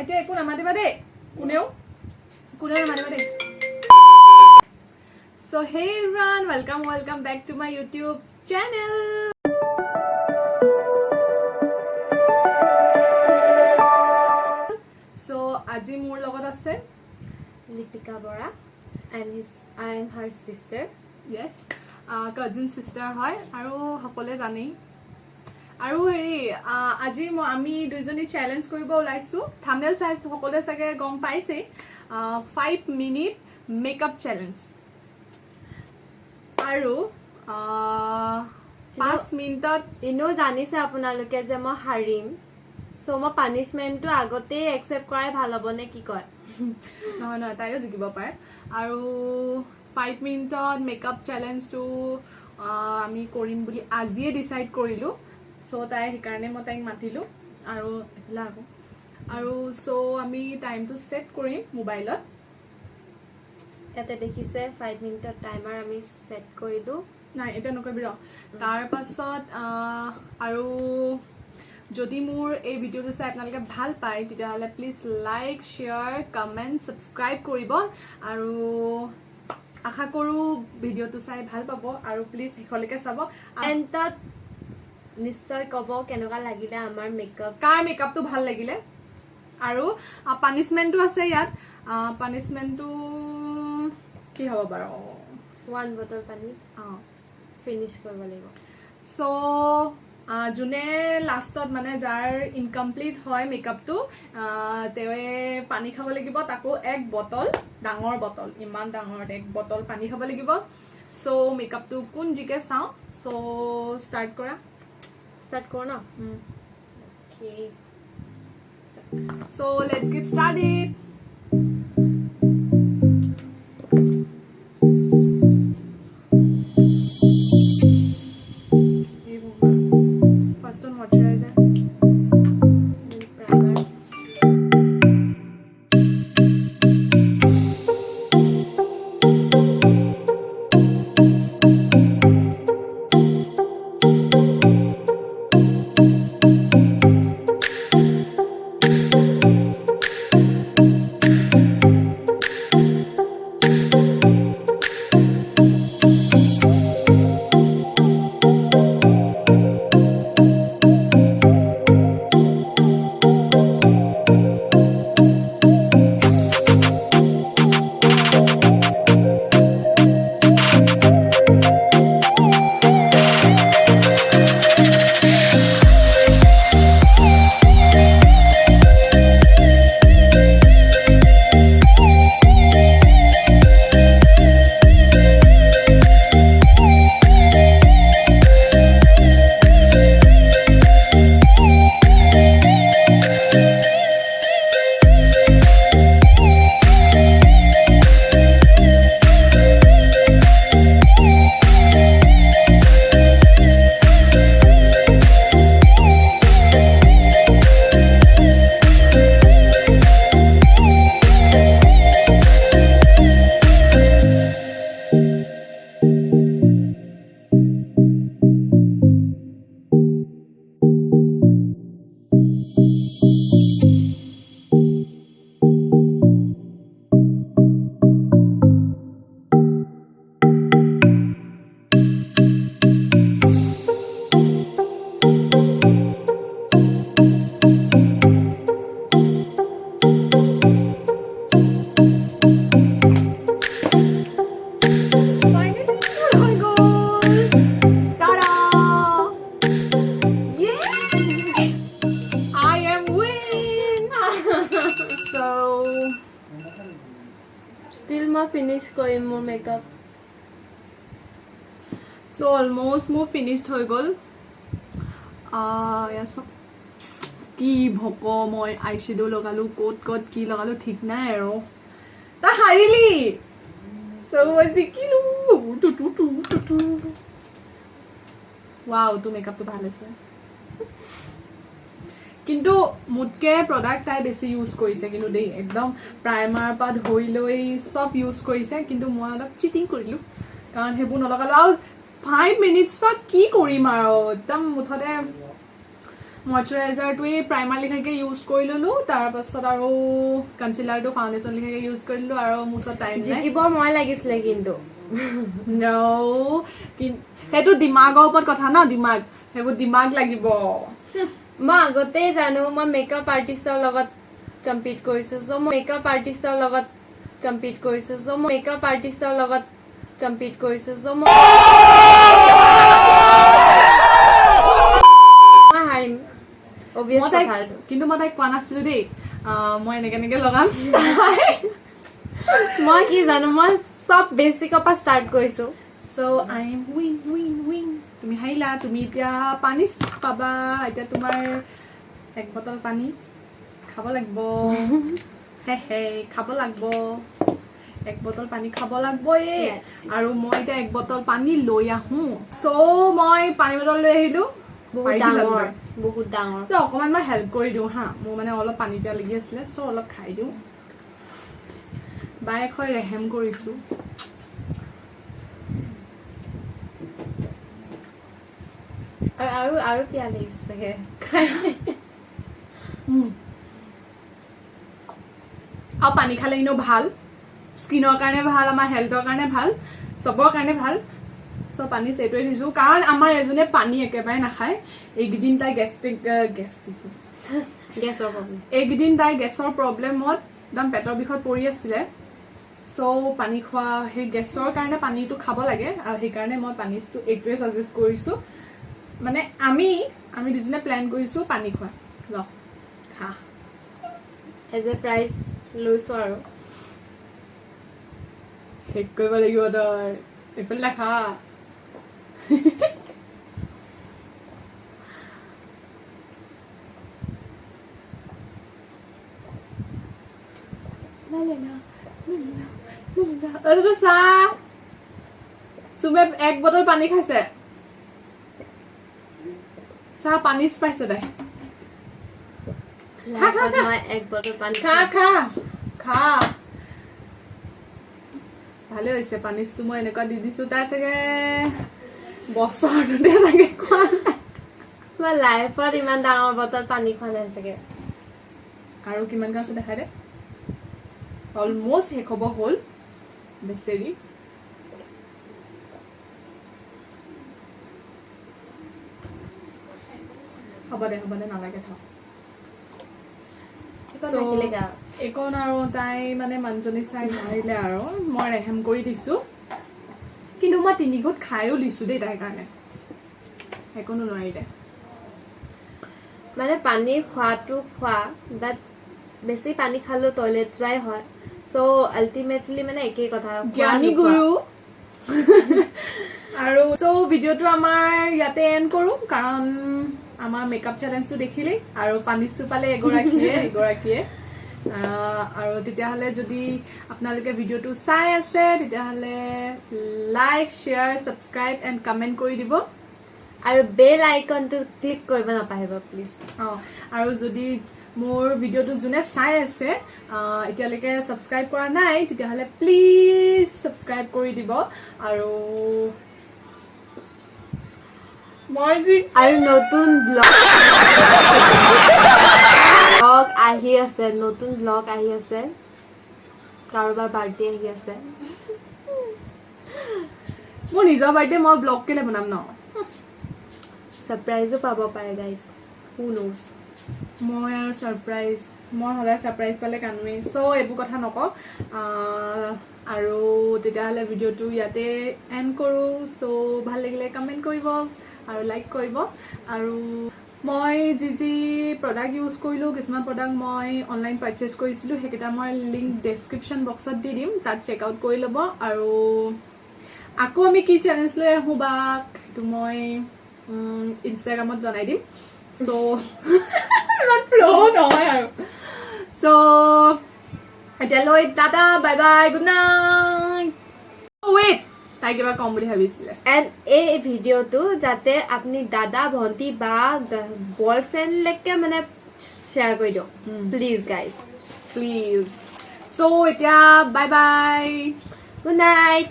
এতিয়া একো নামাতিবা দেই কোনেও নামাতিবা দেই So hey everyone, welcome back to my YouTube channel. So আজি মোৰ লগত আছে Lipika Bora. I am her sister. Yes, cousin sister হয় আৰু সকলে জানেই আৰু হেৰি আজি আমি দুইজনী চ্যালেঞ্জ কৰিব ওলাইছো থাম্বনেল চাই সকলে চাগে গম পাইছে 5 minute makeup challenge আৰু 5 মিনিটত ইনো জানিছে আপোনালোকে যে মই হাৰিম সো মই পানিশমেন্টটো আগতে একসেপ্ট কৰাই ভাল হ'ব নে কি কয় নহয় তাইও জিকিব পাৰে আৰু 5 মিনিটত মেকআপ চ্যালেঞ্জটো আমি কৰিম বুলি আজিয়ে ডিসাইড কৰিলো সো তাই হিকাৰণে মই তাইক মাতিলো আৰু এলা আৰু সো আমি টাইমটো সেট কৰিম মোবাইলত ইয়াতে দেখিছে 5 মিনিটৰ টাইমাৰ আমি সেট কৰিলো নাই এটা নকবি ৰ তাৰ পাছত আৰু যদি মোৰ এই ভিডিওটো চাই আপোনালোকে ভাল পায় তেতিয়াহলে please like share comment subscribe কৰিব আৰু আশা কৰো ভিডিওটো চাই ভাল পাব আৰু প্লিজ হেকলৈকে চাব এণ্ড নিশ্চয় কব কেনেকুৱা লাগিলে আমাৰ মেকআপ কাৰ মেকআপটো ভাল লাগিলে আৰু পানিশমেন্টটো আছে ইয়াত পানিশমেন্টটো কি হ'ব বাৰু 1 বটল পানী ফিনিশ কৰিব লাগিব সো জুনে লাষ্টত মানে যাৰ ইনকমপ্লিট হয় মেকআপটো তেৱে পানী খাব লাগিব তাকো এক বটল ডাঙৰ বটল ইমান ডাঙৰ এক বটল পানী খাব লাগিব সো মেকআপটো কোন জিকে চাও সো স্টাৰ্ট কৰো না okay So let's get started. First on moisturizer. primer still মই ফিনিশ কৰিম মোৰ মেকআপ So almost মোৰ finished হৈ গল কি ভক মই আইশ্যাডো লগালো কোট কি লগালো ঠিক নাই আৰু তা হাৰিলি সো জিকিলো টু ওয়াও তো মেকআপটো ভাল আছে কিন্তু মুটকে প্ৰডাক্ট তাই বেছি ইউজ কৰিছে কিন্তু দেই একদম প্ৰাইমাৰ পা ধৰি লৈ সব ইউজ কৰিছে কিন্তু মই অলপ চিটিং কৰিলো কাৰণ হেবু নলগালো আৰু 5 মিনিটছত কি কৰিম আৰু একদম মুঠতে মইশ্চাৰাইজাৰটোৱে প্ৰাইমাৰ লিখাকে ইউজ কৰি ললো তাৰপাছত আৰু কনচিলাৰটো ফাউণ্ডেশ্যন লিখাকে ইউজ কৰি ললো আৰু মোৰ ওচৰত টাইম নাই জিকিব মই লাগিছিলে কিন্তু নো সেইটো দিমাগৰ ওপৰত কথা ন দিমাগ সেইবোৰ দিমাগ লাগিব মই আগতেই জানো মই মেকআপ আৰ্টিষ্টৰ লগত কম্পিট কৰিছো চ' মই মেকআপ আৰ্টিষ্টৰ লগত কম্পিট কৰিছো চ' মই মেকআপ আৰ্টিষ্টৰ লগত কম্পিট কৰিছো চ' মই হাৰিম অবভিয়াছ কথাটো কিন্তু মই তাইক কোৱা নাছিলো দেই মই এনেকে লগাম মই কি জানো মই চব বেচিকৰ পৰা ষ্টাৰ্ট কৰিছো So I'm win. তুমি হাৰিলা তুমি এতিয়া পানী পাবা এতিয়া তোমাৰ 1 বটল পানী খাব লাগিব হে খাব লাগিব 1 বটল পানী খাব লাগিব আৰু মই এতিয়া 1 বটল পানী লৈ আহো সো মই পানী বটল লৈ আহিলো বহুত ডাঙৰ তো অকমান মই হেল্প কৰি দিওঁ হা মোৰ মানে অলপ পানী পিয়া লাগি আছিলে সো অলপ খাই দিওঁ বায়েক হৈ ৰেহেম কৰিছো আৰু পিয়া লাগিছে চাগে আৰু পানী খালে ইনো ভাল স্কিনৰ কাৰণে ভাল আমাৰ হেল্থৰ কাৰণে ভাল সবৰ কাৰণে ভাল সো পানী সেইটোৱে দিছো কাৰণ আমাৰ এজনে পানী একেবাৰে নাখায় এইকেইদিন তাই এইকেইদিন তাই গেছৰ প্ৰব্লেমত একদম পেটৰ বিষত পৰি আছিলে সো পানী খোৱা সেই গেছৰ কাৰণে পানীটো খাব লাগে আৰু সেইকাৰণে মই পানীটো এইটোৱে সাজেষ্ট কৰিছো মানে আমি দুজনে প্ল্যান কৰিছো পানী খোৱা ল খা এজ এ প্ৰাইজ লৈছো আৰু শেষ কৰিব লাগিব তই এইফালে খা চুমে 1 বটল পানী খাইছে চাহ পানী পাইছে তাই মই 1 বটল পানী খা ভালে হৈছে পানীটো মই এনেকুৱা দি দিছো তাই চাগে বছৰটোতে চাগে খোৱা মই লাইফত ইমান ডাঙৰ বটল পানী খোৱা নাই চাগে আৰু কিমান আছে দেখাই দে অলমোষ্ট শেষ হ'ব হ'ল বেচেৰি হ'ব দে নালাগে থ একন আৰু তাই মানে মানুহজনী চাই নোৱাৰিলে আৰু মই ৰেহেম কৰি দিছো কিন্তু মই 3 ঘুট খাইও দিছো দেই তাইৰ কাৰণে একনো নোৱাৰিলে মানে পানী খোৱাটো খোৱা বাট বেছি পানী খালেও টয়লেট ড্ৰাই হয় সো আল্টিমেটলি মানে একেই কথা জ্ঞানী গুৰু আৰু সো ভিডিঅ'টো আমাৰ ইয়াতে এণ্ড কৰো কাৰণ আমাৰ মেকআপ চ্যালেঞ্জটো দেখিলেই আৰু পানীটো পালে এগৰাকীয়ে আৰু তেতিয়াহ'লে যদি আপোনালোকে ভিডিঅ'টো চাই আছে তেতিয়াহ'লে like share subscribe and comment কৰি দিব আৰু বেল আইকনটো ক্লিক কৰিব নাপাহৰিব প্লিজ আৰু যদি মোৰ ভিডিঅ'টো যোনে চাই আছে এতিয়ালৈকে সাবস্ক্ৰাইব কৰা নাই তেতিয়াহ'লে প্লিজ সাবস্ক্ৰাইব কৰি দিব আৰু আৰু নতুন ব্লগ আহি আছে কাৰোবাৰ বাৰ্থডে আহি আছে মোৰ নিজৰ বাৰ্থডে মই ব্লগ কেলে বনাম ন সাৰপ্ৰাইজো পাব পাৰে গাইজ হু নোজ মই আৰু সাৰপ্ৰাইজ মই সদায় সাৰপ্ৰাইজ পালে কানুৱেই সো এইবোৰ কথা নকওঁ আৰু তেতিয়াহ'লে ভিডিঅ'টো ইয়াতে এণ্ড কৰোঁ সো ভাল লাগিলে কমেণ্ট কৰিব আৰু লাইক কৰিব আৰু মই যি প্ৰডাক্ট ইউজ কৰিলোঁ কিছুমান প্ৰডাক্ট মই অনলাইন পাৰচেজ কৰিছিলোঁ সেইকেইটা মই লিংক ডেছক্ৰিপশ্যন বক্সত দি দিম তাত চেক আউট কৰি ল'ব আৰু আকৌ আমি কি চেলেঞ্জ লৈ আহোঁ বা সেইটো মই ইনষ্টাগ্ৰামত জনাই দিম সো ইমান ফ্ল' নহয় আৰু সো এতিয়ালৈ tata bye bye good night wait তাই কিবা কম বুলি ভাবিছিলে এণ্ড এই ভিডিঅ'টো যাতে আপুনি দাদা ভণ্টি বা বয়ফ্ৰেণ্ডলৈকে মানে শ্বেয়াৰ কৰি দিয়ক প্লিজ গাইজ প্লিজ সো এতিয়া বাই বাই গুড নাইট